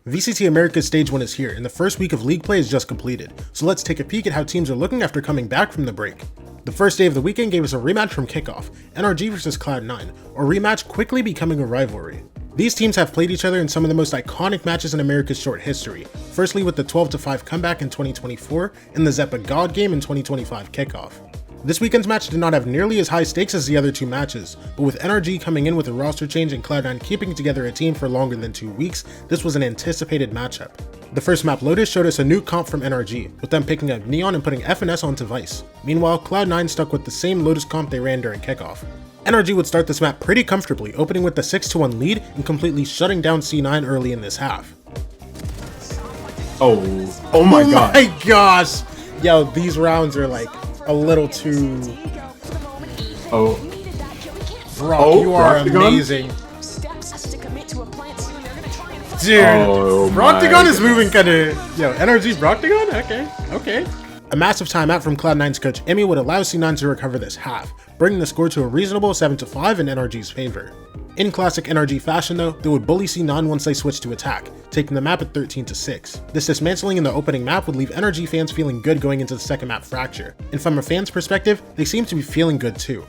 VCT Americas Stage 1 is here, and the first week of league play is just completed, so let's take a peek at how teams are looking after coming back from the break. The first day of the weekend gave us a rematch from Kickoff, NRG vs Cloud9, a rematch quickly becoming a rivalry. These teams have played each other in some of the most iconic matches in America's short history, firstly with the 12-5 comeback in 2024 and the Zeppa God game in 2025 Kickoff. This weekend's match did not have nearly as high stakes as the other two matches, but with NRG coming in with a roster change and Cloud9 keeping together a team for longer than 2 weeks, this was an anticipated matchup. The first map Lotus showed us a new comp from NRG, with them picking up Neon and putting FNS onto Vice. Meanwhile, Cloud9 stuck with the same Lotus comp they ran during Kickoff. NRG would start this map pretty comfortably, opening with the 6-1 lead and completely shutting down C9 early in this half. Oh my god. Oh my gosh! Yo, these rounds are like a little too... Oh. Brock, you are amazing. Dude, Broctagon is moving kinda... Yo, NRG Broctagon? Okay. A massive timeout from Cloud9's coach Emmy would allow C9 to recover this half, bringing the score to a reasonable 7-5 in NRG's favor. In classic NRG fashion though, they would bully C9 once they switched to attack, taking the map at 13-6. This dismantling in the opening map would leave NRG fans feeling good going into the second map Fracture, and from a fan's perspective, they seem to be feeling good too.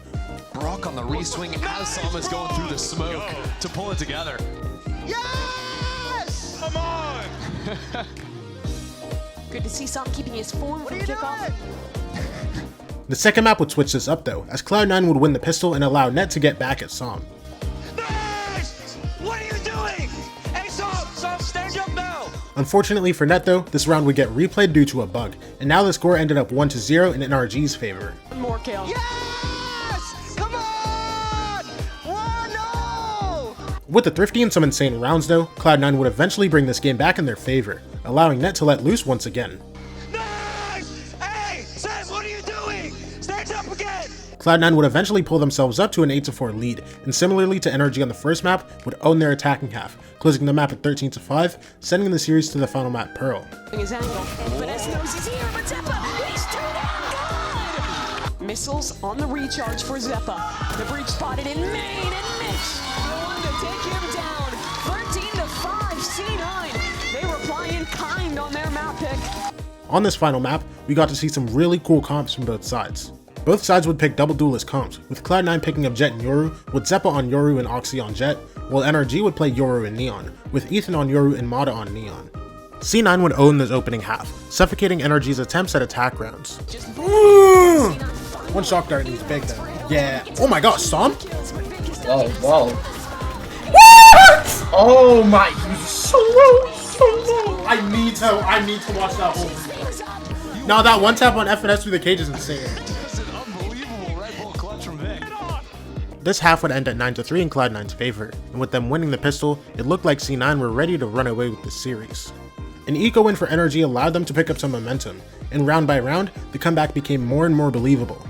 Brock on the re-swing as Salma's going through the smoke to pull it together. Yes! Come on! Good to see Sam keeping his form from kickoff. The second map would switch this up though, as Cloud9 would win the pistol and allow Net to get back at Sam. Nice! What are you doing? Hey Sam, stand up now! Unfortunately for Net though, this round would get replayed due to a bug, and now the score ended up 1-0 in NRG's favor. One more kill. Yes! Come on! Oh no! With the thrifty and some insane rounds though, Cloud9 would eventually bring this game back in their favor, allowing Net to let loose once again. Nice! Hey, Sam, what are you doing? Stand up again! Cloud9 would eventually pull themselves up to an 8-4 lead, and similarly to NRG on the first map, would own their attacking half, closing the map at 13-5, sending the series to the final map Pearl. His angle. Vanessa knows he's here, but Zeppa, he's too damn good! Missiles on the recharge for Zeppa. The breach spotted in main, and Mitch going to take him down. 13-5, C9. They were playing kind on their map pick. On this final map, we got to see some really cool comps from both sides. Both sides would pick double duelist comps, with Cloud9 picking up Jet and Yoru, with Zeppa on Yoru and Oxy on Jet, while NRG would play Yoru and Neon, with Ethan on Yoru and Mata on Neon. C9 would own this opening half, suffocating NRG's attempts at attack rounds. One shock dart and he's big though. Yeah. Oh my gosh, Sam? Whoa. Oh my, he's so low. I need to watch that whole video. No, that one tap on FNS through the cage is insane. This half would end at 9-3 in Cloud9's favor, and with them winning the pistol, it looked like C9 were ready to run away with the series. An eco win for NRG allowed them to pick up some momentum, and round by round, the comeback became more and more believable.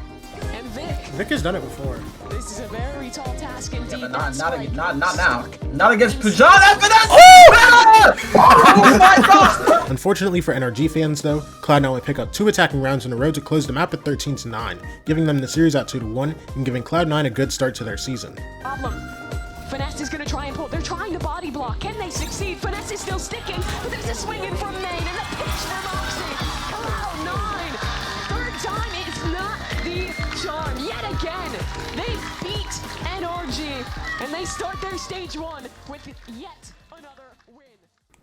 And Vic has done it before. This is a very tall task indeed. Yeah, not now. Not against Peugeot FNS! Oh my god! Unfortunately for NRG fans though, Cloud9 would pick up 2 attacking rounds in a row to close the map at 13-9, giving them the series at 2-1 and giving Cloud9 a good start to their season. Problem. Finesse is going to try and pull. They're trying to body block. Can they succeed? Finesse is still sticking, but there's a swing in from Main and a pitch from Oxy. Cloud9. Third time is not the charm. Yet again, they beat NRG, and they start their stage 1 with yet another win.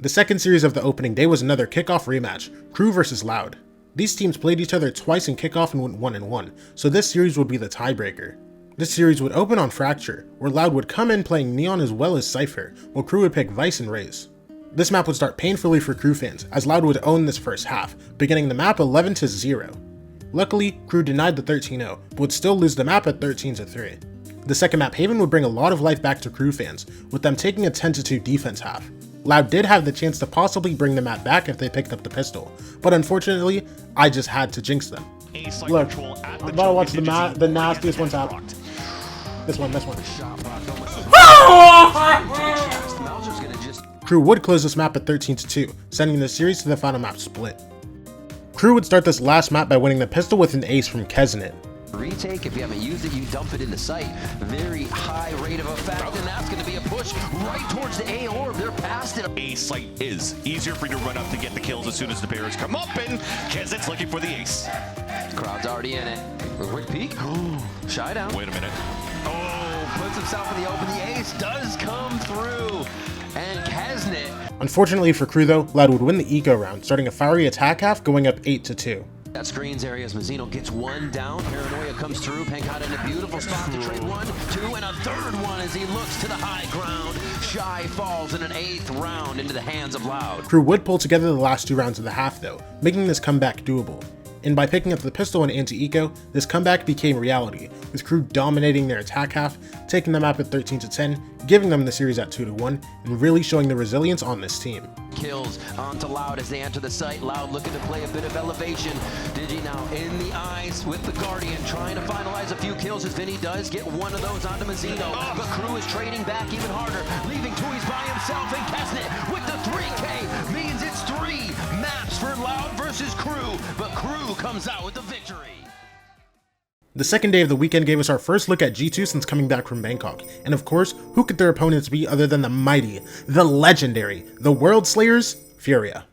The second series of the opening day was another Kickoff rematch, Crew vs Loud. These teams played each other twice in Kickoff and went 1-1, so this series would be the tiebreaker. This series would open on Fracture, where Loud would come in playing Neon as well as Cypher, while Crew would pick Vice and Raze. This map would start painfully for Crew fans, as Loud would own this first half, beginning the map 11-0. Luckily, Crew denied the 13-0, but would still lose the map at 13-3. The second map Haven would bring a lot of life back to Crew fans, with them taking a 10-2 defense half. Loud did have the chance to possibly bring the map back if they picked up the pistol, but unfortunately, I just had to jinx them. Look, I'm about to watch the nastiest one tap. This one. Crew would close this map at 13-2, sending the series to the final map split. Crew would start this last map by winning the pistol with an ace from Keznit. Retake, if you haven't used it, you dump it into sight. Very high rate of effect, and that's going to be a push right towards the A orb. They're past it. A site is easier for you to run up to get the kills as soon as the bears come up, and Kezit's looking for the ace. Crowd's already in it. A quick peek. Shy down. Wait a minute. Oh, puts himself in the open. The ace does come through. And Kesnit. Unfortunately for Crew though, Loud would win the eco round, starting a FURIA attack half going up 8-2. That screens area as Mazzino gets one down. Paranoia comes through. Pankata in a beautiful spot to trade 1, 2, and a third one as he looks to the high ground. Shy falls in an 8th round into the hands of Loud. Crew would pull together the last 2 rounds of the half though, making this comeback doable. And by picking up the pistol and anti-eco, this comeback became reality, with Crew dominating their attack half, taking the map at 13-10, giving them the series at 2-1, and really showing the resilience on this team. Kills onto Loud as they enter the site. Loud looking to play a bit of elevation. Digi now in the eyes with the Guardian, trying to finalize a few kills as Vinny does get one of those onto Mazzino. But Crew is trading back even harder, leaving Tui's by himself, and Kesnit with the 3K means it's 3 maps for Loud versus Crew, but Crew comes out with the victory. The second day of the weekend gave us our first look at G2 since coming back from Bangkok, and of course, who could their opponents be other than the mighty, the legendary, the World Slayers, FURIA.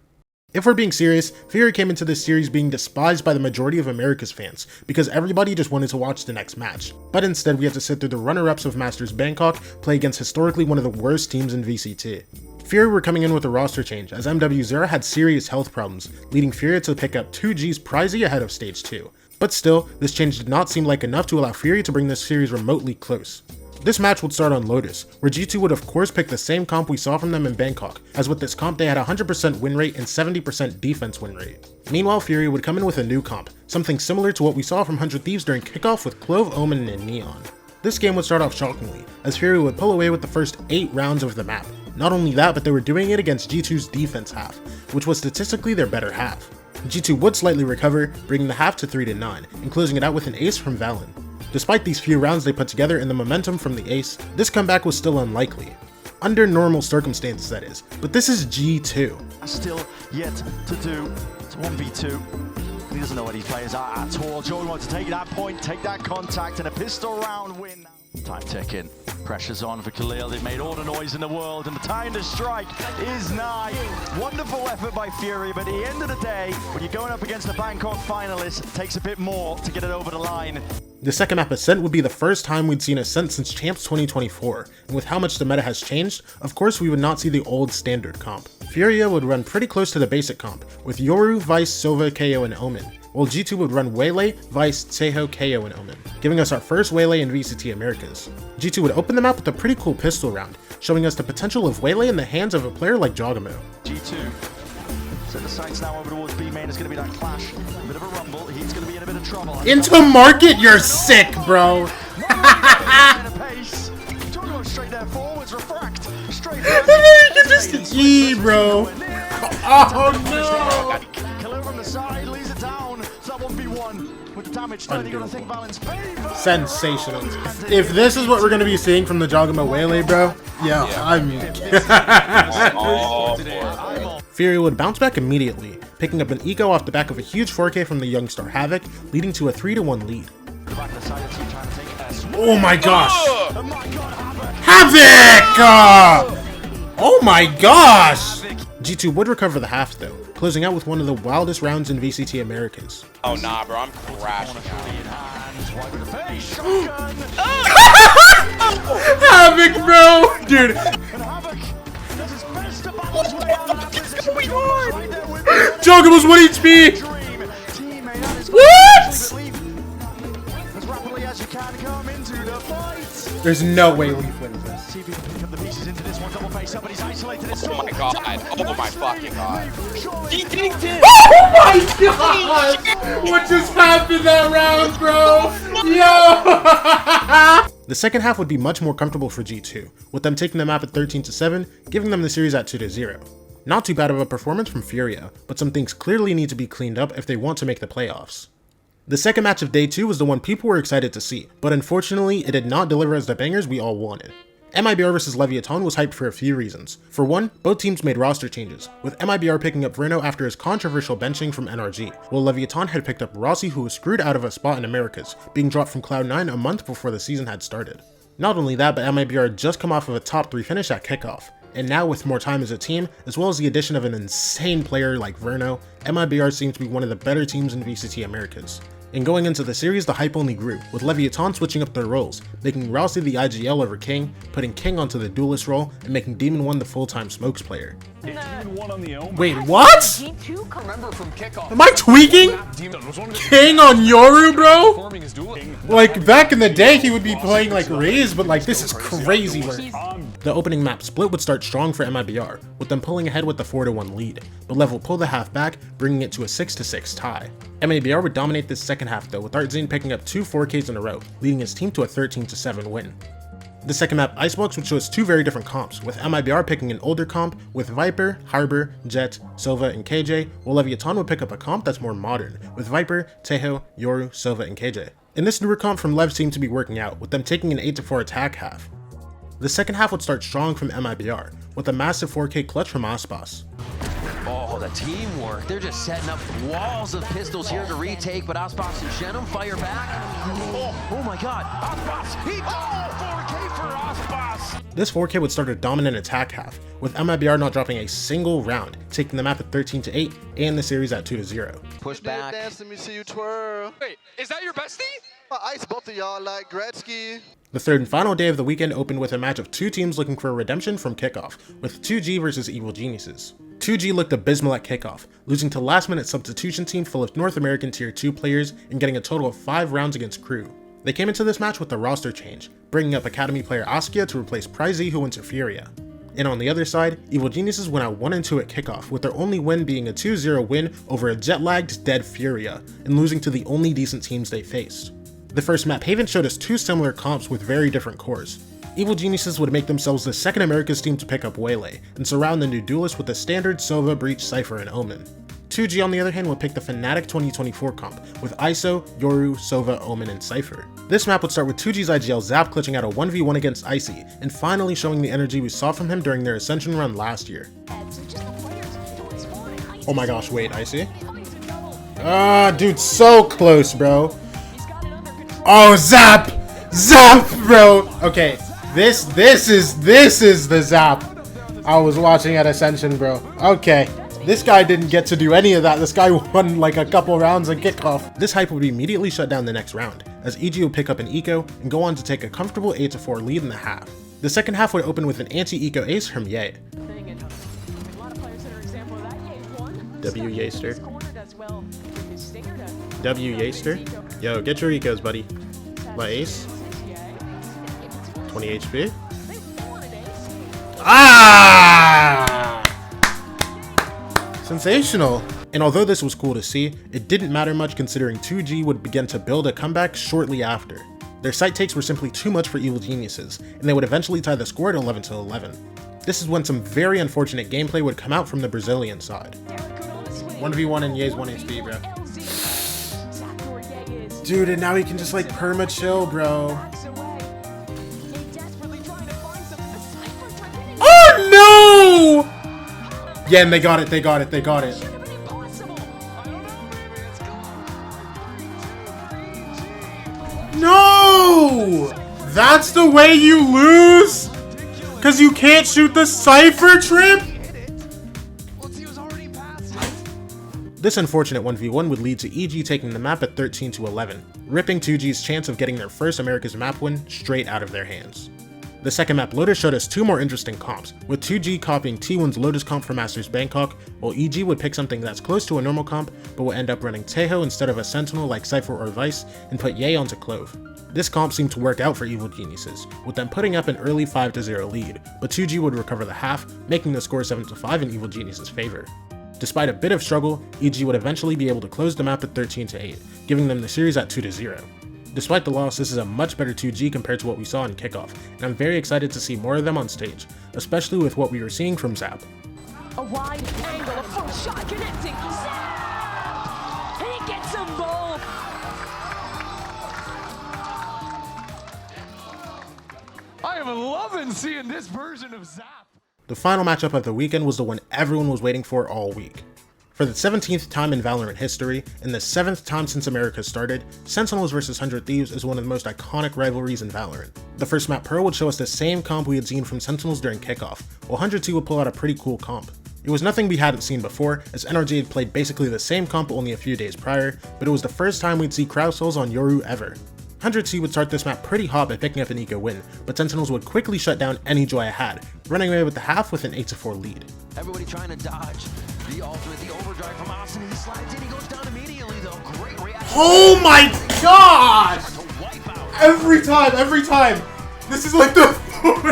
If we're being serious, FURIA came into this series being despised by the majority of America's fans, because everybody just wanted to watch the next match. But instead we have to sit through the runner-ups of Masters Bangkok play against historically one of the worst teams in VCT. FURIA were coming in with a roster change, as MW0 had serious health problems, leading FURIA to pick up 2 Gs pricey ahead of Stage 2. But still, this change did not seem like enough to allow FURIA to bring this series remotely close. This match would start on Lotus, where G2 would of course pick the same comp we saw from them in Bangkok, as with this comp they had 100% win rate and 70% defense win rate. Meanwhile, FURIA would come in with a new comp, something similar to what we saw from 100 Thieves during kickoff with Clove, Omen, and Neon. This game would start off shockingly, as FURIA would pull away with the first 8 rounds of the map. Not only that, but they were doing it against G2's defense half, which was statistically their better half. G2 would slightly recover, bringing the half to 3-9, and closing it out with an ace from Valen. Despite these few rounds they put together and the momentum from the ace, this comeback was still unlikely. Under normal circumstances, that is, but this is G2. Still yet to do. It's 1v2. He doesn't know what he plays at all. Joey wants to take that point, take that contact, and a pistol round win. Time ticking. Pressure's on for Khalil. They've made all the noise in the world, and the time to strike is nigh. Wonderful effort by FURIA, but at the end of the day, when you're going up against the Bangkok finalists, it takes a bit more to get it over the line. The second map, Ascent, would be the first time we'd seen Ascent since Champs 2024, and with how much the meta has changed, of course we would not see the old standard comp. FURIA would run pretty close to the basic comp, with Yoru, Vice, Sova, KO, and Omen, while G2 would run Waylay, Vice, Seho, KO, and Omen, giving us our first Waylay in VCT Americas. G2 would open the map with a pretty cool pistol round, showing us the potential of Waylay in the hands of a player like Jogamo. G2. So the sights now over towards B main is going to be that clash. A bit of a rumble. He's going to be in a bit of trouble. Into market, you're sick, bro! Straight there forwards, refract. Straight just G, bro. Oh no! Khalil from the side leaves it down. So that 1v1 with the damage turning on, I think, Valen's favor. Sensational. If this is what we're gonna be seeing from the Jogamo Waylay, bro, yeah. I mean, FURIA would bounce back immediately, picking up an eco off the back of a huge 4K from the young star Havoc, leading to a 3-1 lead. Oh my gosh! Havoc! Oh my gosh! G2 would recover the half though, closing out with one of the wildest rounds in VCT Americas. Oh nah, bro, I'm crashing Havoc, bro! Dude! Jogamo's 1 HP! What?! There's no way Leaf wins this. Oh my god. Oh my fucking god. He dinked it! Oh my god! What just happened that round, bro? Yo! The second half would be much more comfortable for G2, with them taking the map at 13-7, giving them the series at 2-0. Not too bad of a performance from FURIA, but some things clearly need to be cleaned up if they want to make the playoffs. The second match of day 2 was the one people were excited to see, but unfortunately it did not deliver us the bangers we all wanted. MIBR vs LEVIATÁN was hyped for a few reasons. For one, both teams made roster changes, with MIBR picking up Verno after his controversial benching from NRG, while LEVIATÁN had picked up Rossi, who was screwed out of a spot in Americas, being dropped from Cloud9 a month before the season had started. Not only that, but MIBR had just come off of a top 3 finish at kickoff, and now with more time as a team, as well as the addition of an insane player like Verno, MIBR seemed to be one of the better teams in VCT Americas. And going into the series, the hype only grew, with LEVIATÁN switching up their roles, making Rossi the IGL over King, putting King onto the duelist role, and making Demon 1 the full-time smokes player. Wait, what? Am I tweaking? King on Yoru, bro? Like, back in the day, he would be playing like Raze, but like, this is crazy work. The opening map split would start strong for MIBR, with them pulling ahead with the 4-1 lead, but Level pulled the half back, bringing it to a 6-6 tie. MIBR would dominate this second half though, with Artzane picking up 2 4Ks in a row, leading his team to a 13-7 win. The second map, Icebox, would show us 2 very different comps, with MIBR picking an older comp with Viper, Harbor, Jet, Silva, and KJ, while LEVIATÁN would pick up a comp that's more modern, with Viper, Tejo, Yoru, Silva, and KJ. And this newer comp from Lev seemed to be working out, with them taking an 8-4 attack half. The second half would start strong from MIBR, with a massive 4K clutch from Aspas. Oh, the teamwork. They're just setting up walls of pistols here to retake, but Aspas and Shenum fire back. Oh my god. Aspas! He 4K for Aspas! This 4K would start a dominant attack half, with MIBR not dropping a single round, taking the map at 13-8 and the series at 2-0. Push back. Dance, let me see you twirl. Wait, is that your bestie? I ice both of y'all like Gretzky. The third and final day of the weekend opened with a match of 2 teams looking for redemption from kickoff, with 2G versus Evil Geniuses. 2G looked abysmal at kickoff, losing to last-minute substitution team full of North American Tier 2 players and getting a total of 5 rounds against Crew. They came into this match with a roster change, bringing up Academy player Askia to replace Pryzy, who went to FURIA. And on the other side, Evil Geniuses went out 1-2 at kickoff, with their only win being a 2-0 win over a jet-lagged dead FURIA, and losing to the only decent teams they faced. The first map, Haven, showed us 2 similar comps with very different cores. Evil Geniuses would make themselves the second Americas team to pick up Waylay, and surround the new duelist with the standard Sova, Breach, Cypher, and Omen. 2G on the other hand would pick the Fnatic 2024 comp, with ISO, Yoru, Sova, Omen, and Cypher. This map would start with 2G's IGL Zap clutching out a 1v1 against Icy, and finally showing the energy we saw from him during their Ascension run last year. Oh my gosh, wait, Icy? Ah, dude, so close, bro. Oh, Zap! Zap, bro! Okay, this is the Zap I was watching at Ascension, bro. Okay, this guy didn't get to do any of that. This guy won like a couple rounds of kickoff. This hype would be immediately shut down the next round, as EG would pick up an eco and go on to take a comfortable 8-4 lead in the half. The second half would open with an anti-eco ace from Ye. W Yaster. W Yaster. Yo, get your ecos, buddy. My ace. 20 HP. Ah! Sensational. And although this was cool to see, it didn't matter much considering 2G would begin to build a comeback shortly after. Their site takes were simply too much for Evil Geniuses, and they would eventually tie the score at 11-11. This is when some very unfortunate gameplay would come out from the Brazilian side. 1v1 and Ye's 1 HP, bro. Dude, and now he can just like perma chill, bro. Oh no! Yeah, and they got it, they got it, they got it. No! That's the way you lose? Cause you can't shoot the Cypher trip? This unfortunate 1v1 would lead to EG taking the map at 13-11, ripping 2G's chance of getting their first Americas map win straight out of their hands. The second map, Lotus, showed us 2 more interesting comps, with 2G copying T1's Lotus comp from Masters Bangkok, while EG would pick something that's close to a normal comp, but will end up running Tejo instead of a Sentinel like Cypher or Vice, and put Ye onto Clove. This comp seemed to work out for Evil Geniuses, with them putting up an early 5-0 lead, but 2G would recover the half, making the score 7-5 in Evil Geniuses' favor. Despite a bit of struggle, EG would eventually be able to close the map at 13-8, giving them the series at 2-0. Despite the loss, this is a much better 2G compared to what we saw in kickoff, and I'm very excited to see more of them on stage, especially with what we were seeing from Zap. A wide angle, a first shot connecting. Zap! He gets them both. I am loving seeing this version of Zap. The final matchup of the weekend was the one everyone was waiting for all week. For the 17th time in Valorant history, and the 7th time since America started, Sentinels vs 100 Thieves is one of the most iconic rivalries in Valorant. The first map Pearl would show us the same comp we had seen from Sentinels during kickoff, while 100 would pull out a pretty cool comp. It was nothing we hadn't seen before, as NRG had played basically the same comp only a few days prior, but it was the first time we'd see crowd souls on Yoru ever. 100 would start this map pretty hot by picking up an eco win, but Sentinels would quickly shut down any joy I had, running away with the half with an 8-4 lead. Everybody trying to dodge the ultimate, the overdrive from Austin. He slides in, he goes down immediately though. Great reaction. Oh my gosh! Every time! This is like the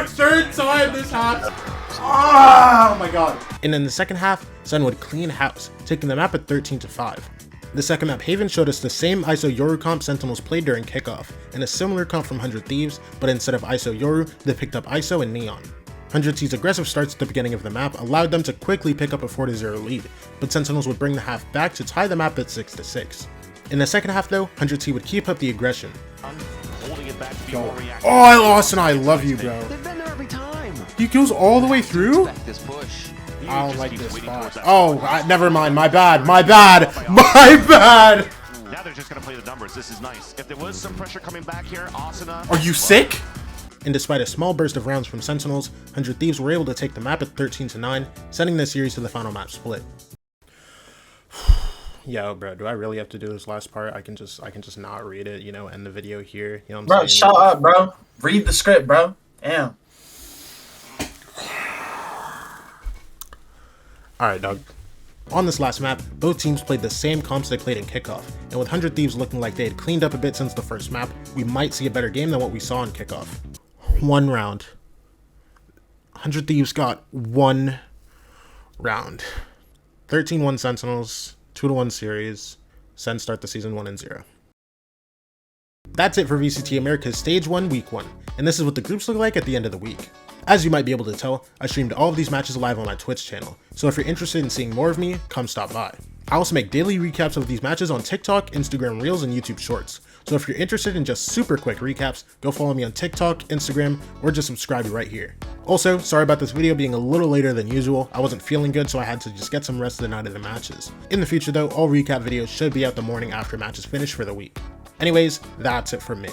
third time this happens. Oh my god. And in the second half, Sen would clean house, taking the map at 13-5. The second map, Haven, showed us the same ISO Yoru comp Sentinels played during kickoff, and a similar comp from 100 Thieves, but instead of ISO Yoru, they picked up ISO and Neon. 100's aggressive starts at the beginning of the map allowed them to quickly pick up a 4-0 lead, but Sentinels would bring the half back to tie the map at 6-6. In the second half though, 100 would keep up the aggression. Oh, I lost and I love you, bro. They've been there every time. He goes all the way through? Expect this push. I don't like this spot. Oh, never mind. My bad. Now they're just going to play the numbers. This is nice. If there was some pressure coming back here, Asuna... Are you sick? And despite a small burst of rounds from Sentinels, 100 Thieves were able to take the map at 13-9, sending the series to the final match split. Yo, bro, do I really have to do this last part? I can just not read it, you know, end the video here. You know what I'm saying? Bro, shut up, bro. Read the script, bro. Damn. Alright, dog. On this last map, both teams played the same comps they played in kickoff, and with 100 Thieves looking like they had cleaned up a bit since the first map, we might see a better game than what we saw in kickoff. One round. 100 Thieves got one round. 13-1 Sentinels, 2-1 series. Sen start the season 1-0. That's it for VCT Americas Stage 1 Week 1, and this is what the groups look like at the end of the week. As you might be able to tell, I streamed all of these matches live on my Twitch channel, so if you're interested in seeing more of me, come stop by. I also make daily recaps of these matches on TikTok, Instagram Reels, and YouTube Shorts, so if you're interested in just super quick recaps, go follow me on TikTok, Instagram, or just subscribe right here. Also, sorry about this video being a little later than usual. I wasn't feeling good, so I had to just get some rest the night of the matches. In the future though, all recap videos should be out the morning after matches finish for the week. Anyways, that's it from me.